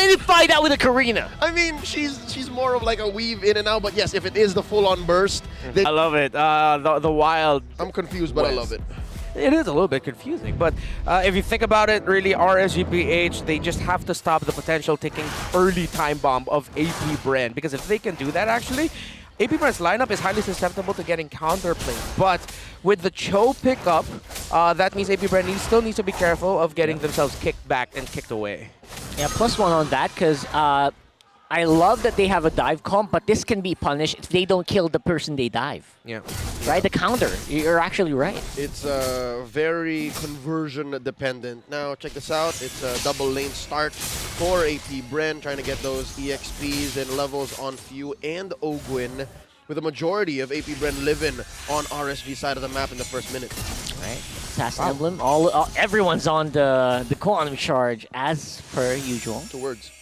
did he find out with a Karina? I mean, she's more of like a weave in and out, but yes, if it is the full-on burst, then I love it. The wild. I'm confused, but I love it. It is a little bit confusing, but if you think about it, really, RSGPH, they just have to stop the potential ticking early time bomb of AP Bren, because if they can do that, actually, AP Bren's lineup is highly susceptible to getting counterplayed. But with the Cho pickup, that means AP Bren still needs to be careful of getting themselves kicked back and kicked away. Yeah, +1 on that, because I love that they have a dive comp, but this can be punished if they don't kill the person they dive. Yeah. Right? The counter. You're actually right. It's very conversion dependent. Now, check this out. It's a double lane start for AP Bren, trying to get those EXPs and levels on Few and Ogwin, with a majority of AP Bren living on RSG side of the map in the first minute. Right. Assassin Emblem. Everyone's on the quantum charge as per usual. 2 words.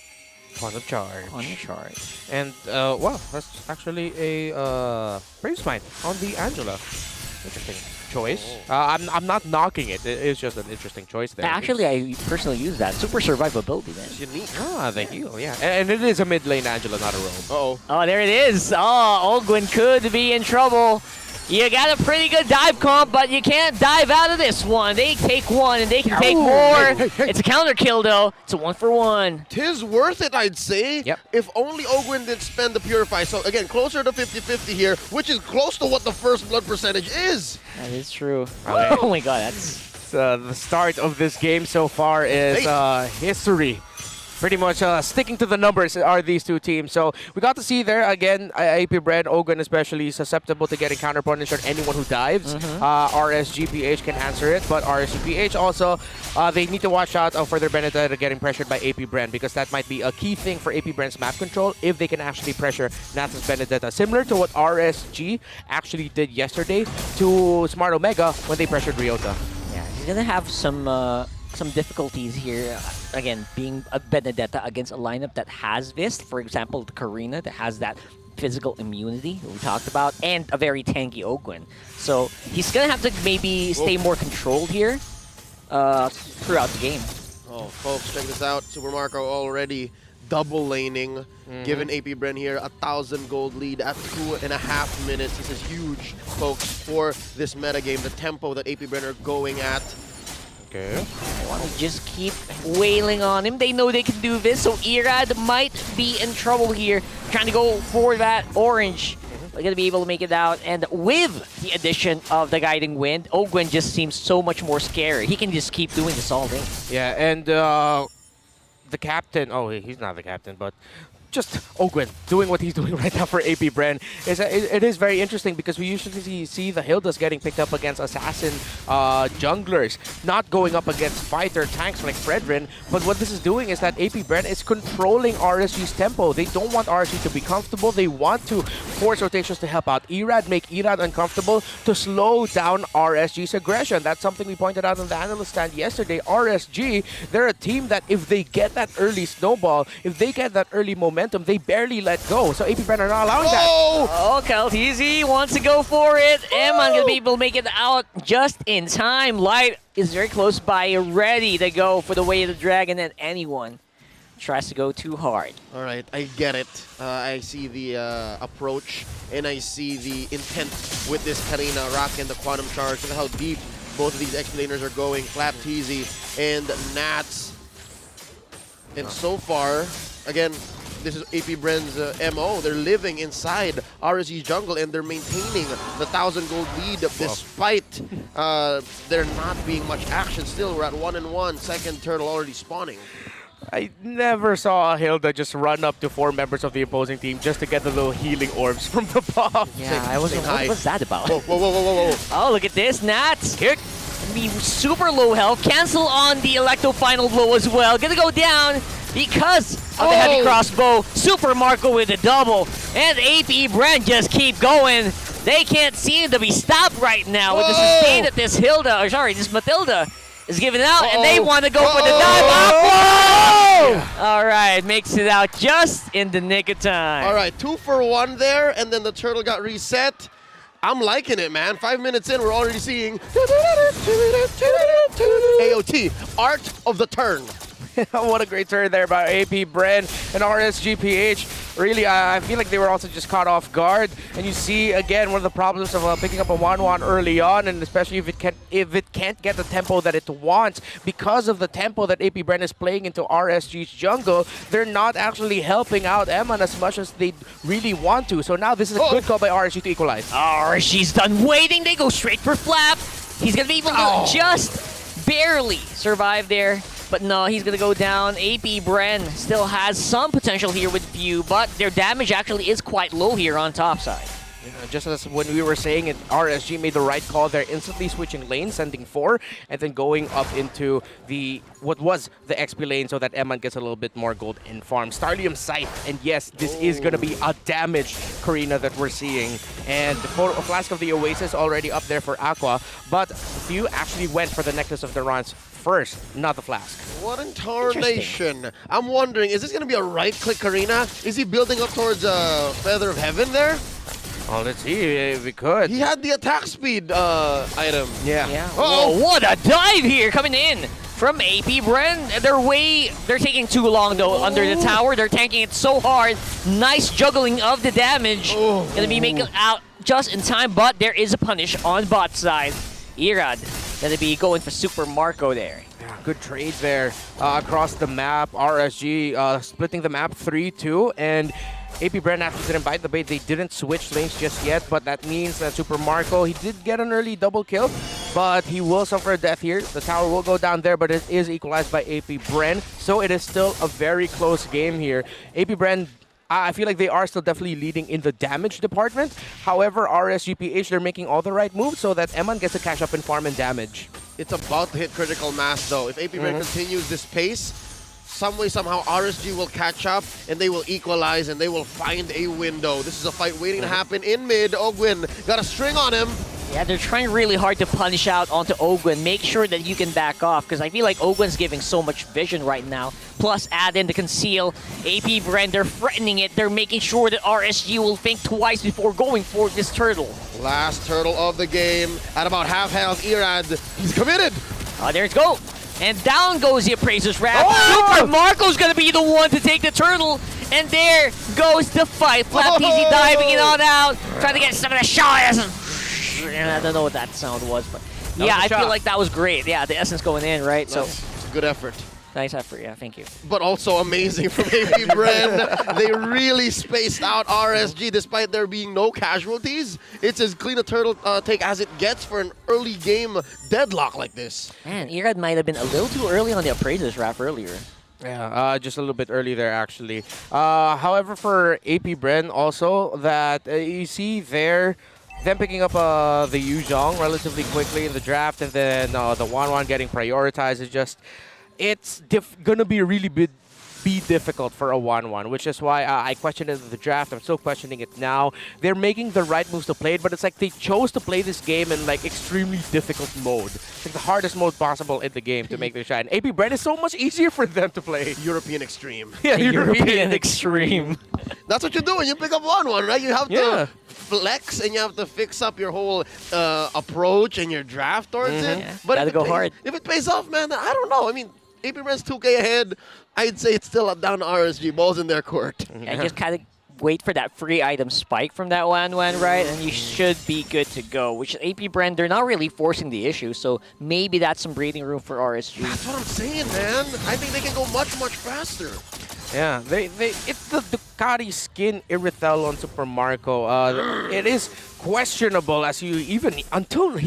Quantum charge. Quantum charge. And, wow, that's actually a Brave Smite on the Angela. Interesting choice. I'm not knocking it. It's just an interesting choice there. Actually, I personally use that. Super survivability then. It's unique. Ah, thank you. Yeah. And it is a mid lane Angela, not a roam. Uh-oh. Oh, there it is. Oh, Ogwin could be in trouble. You got a pretty good dive comp, but you can't dive out of this one. They take one, and they can take more. Hey. It's a counter kill, though. It's a 1-for-1. Tis worth it, I'd say. Yep. If only Ogwin didn't spend the Purify. So, again, closer to 50-50 here, which is close to what the first blood percentage is. That is true. Okay. Oh, my God. That's... The start of this game so far is history. Pretty much sticking to the numbers are these two teams. So we got to see there, again, AP Bren, Ogwin especially susceptible to getting counter-punished on anyone who dives. RSGPH can answer it, but RSGPH also, they need to watch out for their Benedetta getting pressured by AP Bren, because that might be a key thing for AP Bren's map control if they can actually pressure Nath's Benedetta. Similar to what RSG actually did yesterday to Smart Omega when they pressured Ryota. Yeah, he's going to have some difficulties here. Again, being a Benedetta against a lineup that has this, for example, the Karina that has that physical immunity that we talked about, and a very tanky Ogwin. So he's gonna have to maybe stay more controlled here throughout the game. Oh, folks, check this out. Super Marco already double laning, giving AP Bren here 1,000 gold lead at 2.5 minutes. This is huge, folks, for this metagame. The tempo that AP Bren are going at. Okay. They want to just keep wailing on him. They know they can do this, so Irad might be in trouble here, trying to go for that orange. They're going to be able to make it out, and with the addition of the Guiding Wind, Ogwin just seems so much more scary. He can just keep doing this all day. Yeah, and the captain, he's not the captain, but just Ogwin doing what he's doing right now for AP Bren. It is very interesting, because we usually see the Hildas getting picked up against assassin junglers, not going up against fighter tanks like Fredrin. But what this is doing is that AP Bren is controlling RSG's tempo. They don't want RSG to be comfortable. They want to force rotations to help out Irad, make Irad uncomfortable, to slow down RSG's aggression. That's something we pointed out on the analyst stand yesterday. RSG, they're a team that if they get that early snowball, if they get that early momentum, they barely let go. So AP Bren are not allowing that. Oh, Kaltizi wants to go for it. Emman going to be able to make it out just in time. Light is very close by, ready to go for the way of the dragon, and anyone tries to go too hard. All right, I get it. I see the approach, and I see the intent with this Karina Rock and the Quantum Charge. Look at how deep both of these explainers are going. Flapteezy and Nats. And so far, again, this is AP Bren's MO. They're living inside RSG jungle, and they're maintaining the 1,000 gold lead despite there not being much action. Still, we're at 1-1. Second turtle already spawning. I never saw a Hilda just run up to 4 members of the opposing team just to get the little healing orbs from the buff. Yeah, I was what was that about? Whoa. Oh, look at this. Nats. Kick. Be super low health. Cancel on the Electo final blow as well. Gonna go down because of the heavy crossbow. Super Marco with a double. And AP Bren just keep going. They can't seem to be stopped right now with the sustain that this this Matilda is giving out. And they want to go for the dive. All right, makes it out just in the nick of time. All right, 2 for 1 there, and then the turtle got reset. I'm liking it, man. 5 minutes in, we're already seeing AOT, Art of the Turn. What a great turn there by AP Bren and RSGPH. Really, I feel like they were also just caught off guard. And you see, again, one of the problems of picking up a 1-1 early on, and especially if it can't get the tempo that it wants, because of the tempo that AP Bren is playing into RSG's jungle, they're not actually helping out Eman as much as they really want to. So now this is a good call by RSG to equalize. RSG's done waiting. They go straight for Flap. He's going to be able to just barely survive there. But no, he's going to go down. AP Bren still has some potential here with View, but their damage actually is quite low here on top side. Yeah, just as when we were saying it, RSG made the right call there, instantly switching lanes, sending 4, and then going up into what was the XP lane so that Eman gets a little bit more gold in farm. Starlium Scythe, and yes, this is going to be a damaged Karina that we're seeing. And a Flask of the Oasis already up there for Aqua, but View actually went for the Necklace of the Rons first, not the Flask. What in tarnation? I'm wondering, is this going to be a right-click Karina? Is he building up towards Feather of Heaven there? Oh, let's see if we could. He had the attack speed item. Yeah. Oh, what a dive here coming in from AP Bren. They're taking too long though under the tower. They're tanking it so hard. Nice juggling of the damage. Gonna be making out just in time, but there is a punish on bot side. Irad gonna be going for Super Marco there. Yeah, good trades there across the map. RSG splitting the map 3-2, and AP Bren actually didn't bite the bait. They didn't switch lanes just yet, but that means that Super Marco, he did get an early double kill, but he will suffer a death here. The tower will go down there, but it is equalized by AP Bren, so it is still a very close game here. AP Bren, I feel like they are still definitely leading in the damage department. However, RSGPH, they're making all the right moves so that Eman gets to catch up in farm and damage. It's about to hit critical mass though. If AP Bren continues this pace, some way, somehow, RSG will catch up and they will equalize and they will find a window. This is a fight waiting to happen in mid. Ogwin got a string on him. Yeah, they're trying really hard to punish out onto Ogwin. Make sure that you can back off, because I feel like Ogwin's giving so much vision right now. Plus, add in the conceal. AP Bren, they're threatening it. They're making sure that RSG will think twice before going for this turtle. Last turtle of the game. At about half health, Irad, he's committed. Oh, there it goes. And down goes the Appraiser's Wrap. Super Marco's going to be the one to take the turtle. And there goes the fight. Flap easy diving it on out. Trying to get some of the shots. I don't know what that sound was, but yeah, I feel like that was great. Yeah, the essence going in, right? So it's a good effort. Nice effort, yeah, thank you. But also amazing from AP Bren. They really spaced out RSG despite there being no casualties. It's as clean a turtle take as it gets for an early game deadlock like this. Man, Irad might have been a little too early on the Appraiser's Wrap earlier. Yeah, just a little bit early there, actually. However, for AP Bren also, that you see there, them picking up the Yuzhong relatively quickly in the draft, and then the 1-1 getting prioritized is just... It's gonna be really be difficult for a 1-1, which is why I questioned it in the draft. I'm still questioning it now. They're making the right moves to play it, but it's like they chose to play this game in like extremely difficult mode. It's like the hardest mode possible in the game to make their shine. AP Bren is so much easier for them to play. European Extreme. Yeah, European Extreme. That's what you do when you pick up 1-1, right? You have to flex and you have to fix up your whole approach and your draft towards it. Yeah. But Gotta go hard. If it pays off, man, I don't know. I mean, AP Bren's 2K ahead. I'd say it's still down to RSG. Ball's in their court. Yeah, just kind of wait for that free item spike from that 1-1, right? And you should be good to go. Which AP Bren, they're not really forcing the issue, so maybe that's some breathing room for RSG. That's what I'm saying, man. I think they can go much, much faster. Yeah, it's the Ducati skin Irithel on Super Marco. It is questionable as you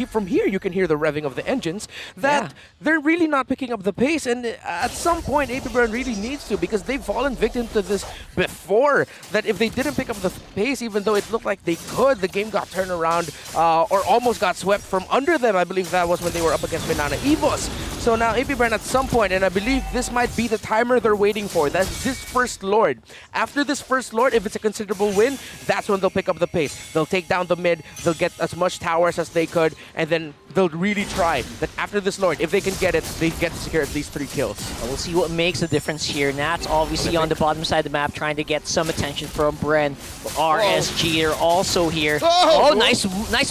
from here you can hear the revving of the engines that they're really not picking up the pace, and at some point AP Bren really needs to, because they've fallen victim to this before, that if they didn't pick up the pace, even though it looked like they could, the game got turned around or almost got swept from under them. I believe that was when they were up against Banana Evos. So now AP Bren at some point, and I believe this might be the timer they're waiting for, that's this first Lord. After this first Lord, if it's a considerable win, that's when they'll pick up the pace. They'll take down the mid, they'll get as much towers as they could, and then they'll really try that after this Lord, if they can get it, they get to secure at least 3 kills. We'll see what makes the difference here. Nats obviously on the bottom side of the map trying to get some attention from Bren. RSG are also here. Oh, nice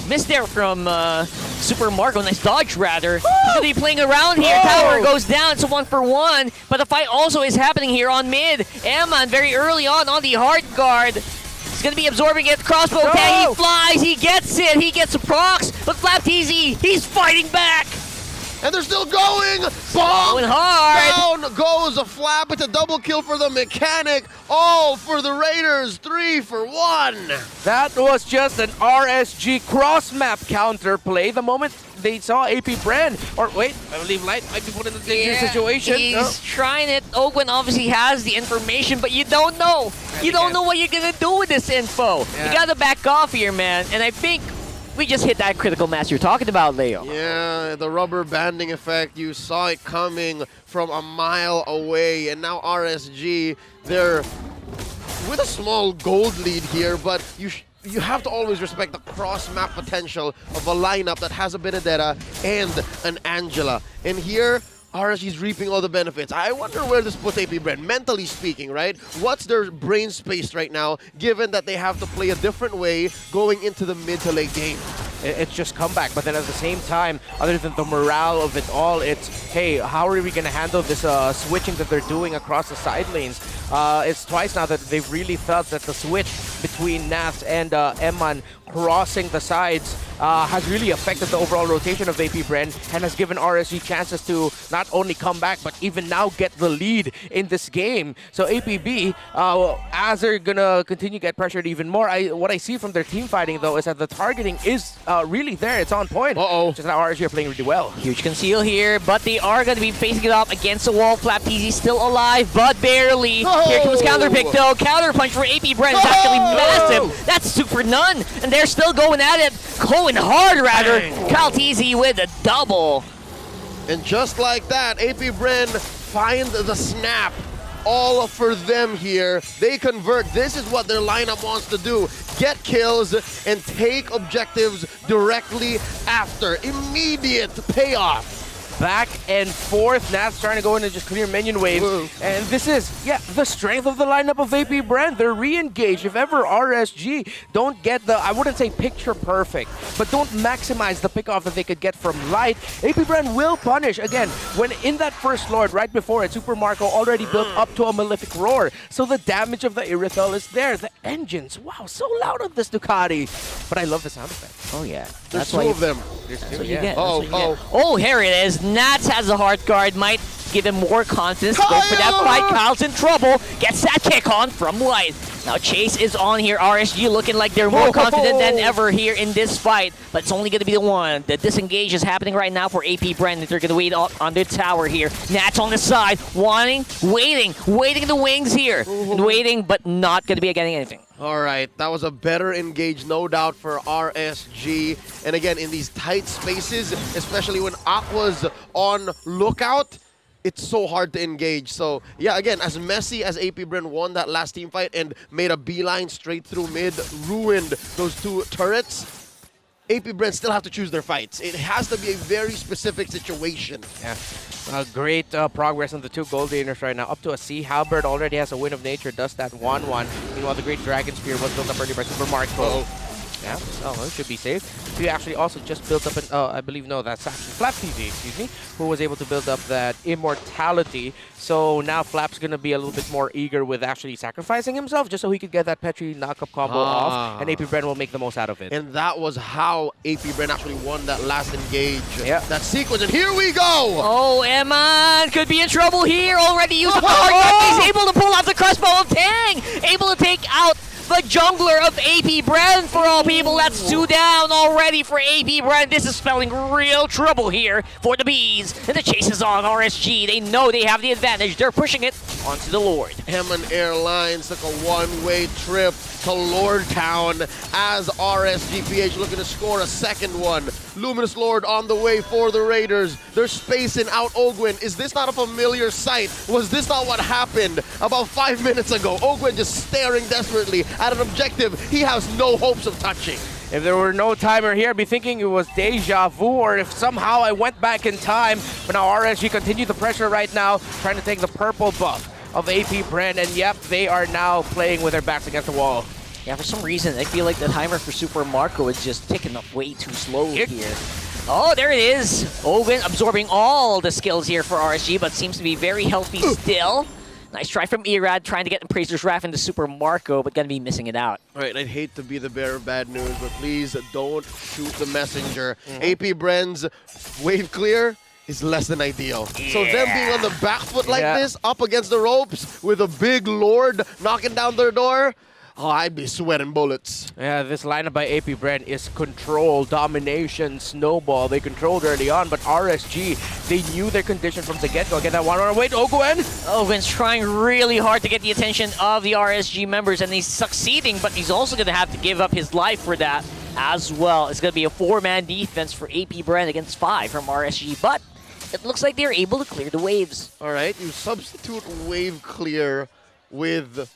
miss there from Super Marco. Nice dodge, rather. He's going to be playing around here. Tower goes down. It's a 1-for-1. But the fight also is happening here on mid. Eman very early on the hard guard. He's going to be absorbing it. Crossbow tag. He flies. He gets it. He gets the procs. But Flapteezy, he's fighting back. And they're still going! Going hard! Down goes a Flap. It's a double kill for the mechanic. All for the Raiders. 3 for 1. That was just an RSG cross-map counterplay. The moment they saw AP Bren, or wait, I believe Light might be put in a dangerous situation. He's trying it. Ogwen obviously has the information, but you don't know. You don't know what you're going to do with this info. You got to back off here, man. And I think we just hit that critical mass you're talking about, Leo. Yeah, the rubber banding effect. You saw it coming from a mile away. And now RSG, they're with a small gold lead here, but you have to always respect the cross-map potential of a lineup that has a Benedetta and an Angela. And here, RSG's reaping all the benefits. I wonder where this puts AP Bren, mentally speaking, right? What's their brain space right now, given that they have to play a different way going into the mid to late game? It's just comeback, but then at the same time, other than the morale of it all, it's, hey, how are we going to handle this switching that they're doing across the side lanes? It's twice now that they've really felt that the switch between Nats and Eman crossing the sides has really affected the overall rotation of AP Bren and has given RSG chances to not only come back, but even now get the lead in this game. So APB, as they're going to continue to get pressured even more, what I see from their team fighting, though, is that the targeting is really there. It's on point. Just now RSG are playing really well. Huge conceal here, but they are going to be facing it off against the wall. Flapteezy still alive, but barely. Here comes counter pick, though. Counter punch for AP Bren is actually massive. That's super none, and they're still going at it. Going hard, rather. Kalteezy with a double. And just like that, AP Bren find the snap. All for them here. They convert. This is what their lineup wants to do. Get kills and take objectives directly after. Immediate payoff. Back and forth. Nats trying to go in and just clear minion waves. And this is, the strength of the lineup of AP Bren. They're re-engaged. If ever RSG don't get the, I wouldn't say picture perfect, but don't maximize the pick-off that they could get from Light, AP Bren will punish. Again, when in that first Lord, right before it, Super Marco already built up to a Malefic Roar. So the damage of the Irithel is there. The engines, wow, so loud on this Ducati. But I love the sound effect. Oh, yeah. There's two of them. That's what you get. Oh, here it is. Nats has a hard guard. Might give him more confidence. Go for that fight. Kyle's in trouble. Gets that kick on from Light. Now Chase is on here. RSG looking like they're more confident than ever here in this fight. But it's only going to be the one. The disengage is happening right now for AP Bren. They're going to wait on their tower here. Nats on the side. Waiting in the wings here. Waiting, but not going to be getting anything. All right, that was a better engage, no doubt, for RSG. And again, in these tight spaces, especially when Aqua's on lookout, it's so hard to engage. So, yeah, again, as messy as AP Bren won that last team fight and made a beeline straight through mid, ruined those two turrets, AP Bren still have to choose their fights. It has to be a very specific situation. Yeah. Great progress on the two gold gainers right now. Up to a C. Halberd already has a Win of Nature, does that 1-1. Meanwhile, the Great Dragon Spear was built up early by Super Marco. Yeah, it should be safe. We actually also just built up an, I believe, no, that's actually Flapteezy, excuse me, who was able to build up that immortality. So now Flap's going to be a little bit more eager with actually sacrificing himself just so he could get that Petri knockup combo off, and AP Bren will make the most out of it. And that was how AP Bren actually won that last engage. Yeah. That sequence, and here we go! Oh, Eman could be in trouble here. Already used the power gun. He's able to pull out the crossbow of Tang. Able to take out the jungler of AP Bren for all people. That's 2 down already for AP Bren. This is spelling real trouble here for the Bees. And the chase is on RSG. They know they have the advantage. They're pushing it onto the Lord. Eman Airlines took a one-way trip to Lord Town as RSGPH looking to score a second one. Luminous Lord on the way for the Raiders. They're spacing out Ogwen. Is this not a familiar sight? Was this not what happened about 5 minutes ago? Ogwen just staring desperately at an objective he has no hopes of touching. If there were no timer here, I'd be thinking it was deja vu, or if somehow I went back in time. But now RSG continue the pressure right now, trying to take the purple buff of AP Bren, and yep, they are now playing with their backs against the wall. Yeah, for some reason, I feel like the timer for Super Marco is just ticking up way too slow here. Oh, there it is. Owen absorbing all the skills here for RSG, but seems to be very healthy still. Nice try from Erad, trying to get Appraisers Wrath into Super Marco, but gonna be missing it out. All right, I'd hate to be the bearer of bad news, but please don't shoot the messenger. AP Bren's wave clear is less than ideal. So them being on the back foot like this, up against the ropes, with a big lord knocking down their door, oh, I'd be sweating bullets. Yeah, this lineup by AP Bren is control, domination, snowball. They controlled early on, but RSG, they knew their condition from the get-go. Get that one on. Wait, Ogwen! Ogwen's trying really hard to get the attention of the RSG members, and he's succeeding, but he's also going to have to give up his life for that as well. It's going to be a 4-man defense for AP Bren against 5 from RSG, but it looks like they're able to clear the waves. All right, you substitute wave clear with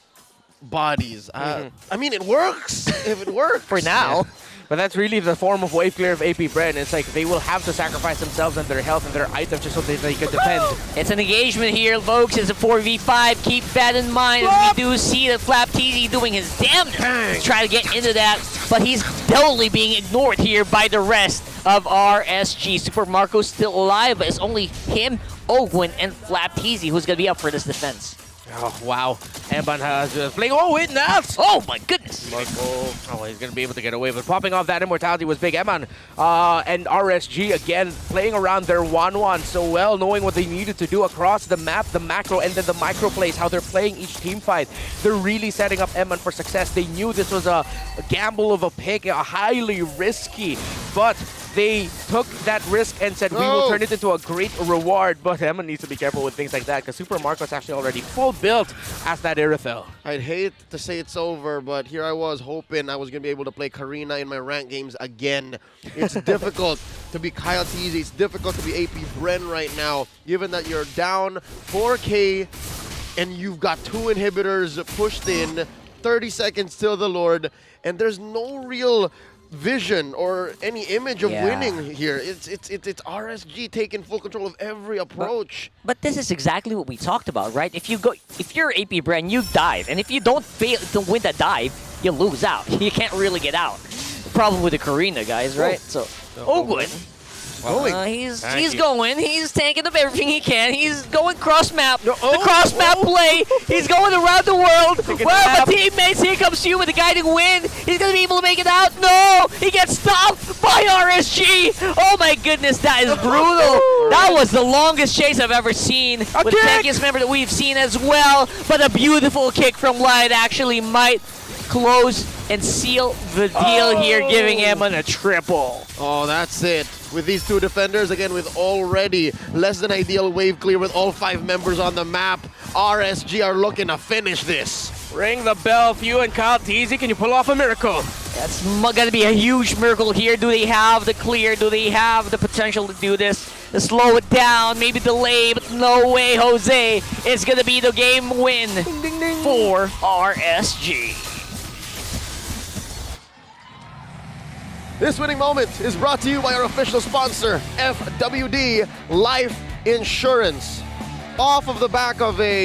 bodies. I mean, it works if it works. For now. But that's really the form of wave clear of AP Bren. It's like they will have to sacrifice themselves and their health and their items just so that they can defend. It's an engagement here, folks. It's a 4v5. Keep that in mind as we do see that Flap TZ doing his damnedest to try to get into that, but he's totally being ignored here by the rest of RSG. Super Marco's still alive, but it's only him, Ogwen, and Flap TZ who's going to be up for this defense. Oh, wow. Emban has playing. Oh, wait, nuts! Oh, my goodness. Oh, he's going to be able to get away. But popping off that immortality was big. Emban and RSG, again, playing around their 1-1 so well, knowing what they needed to do across the map, the macro, and then the micro plays, how they're playing each team fight. They're really setting up Emban for success. They knew this was a gamble of a pick, a highly risky, but they took that risk and said, we will turn it into a great reward. But Emma needs to be careful with things like that, because Super Marco's actually already full built as that Irithel. I'd hate to say it's over, but here I was hoping I was going to be able to play Karina in my rank games again. It's difficult to be Kyle TZ. It's difficult to be AP Bren right now, given that you're down 4K and you've got 2 inhibitors pushed in, 30 seconds till the Lord, and there's no real vision or any image of winning here. It's RSG taking full control of every approach. But this is exactly what we talked about, right? If you're AP Bren, you dive, and if you don't fail to win that dive, you lose out. You can't really get out. The problem with the Karina, guys, right? So, Ogwen. He's going. He's taking up everything he can. He's going cross map. The cross map play. He's going around the world. Well, the teammates, here comes you with the guiding win. He's going to be able to make it out. No! He gets stopped by RSG. Oh my goodness, that is brutal. That was the longest chase I've ever seen with the tankiest member that we've seen as well. But a beautiful kick from Light actually might close and seal the deal here, giving Emman a triple. Oh, that's it. With these 2 defenders, again, with already less than ideal wave clear with all 5 members on the map, RSG are looking to finish this. Ring the bell, Few and Kyle TZ. Can you pull off a miracle? That's going to be a huge miracle here. Do they have the clear? Do they have the potential to do this? To slow it down, maybe delay, but no way, Jose. It's going to be the game win for RSG. This winning moment is brought to you by our official sponsor, FWD Life Insurance. Off of the back of a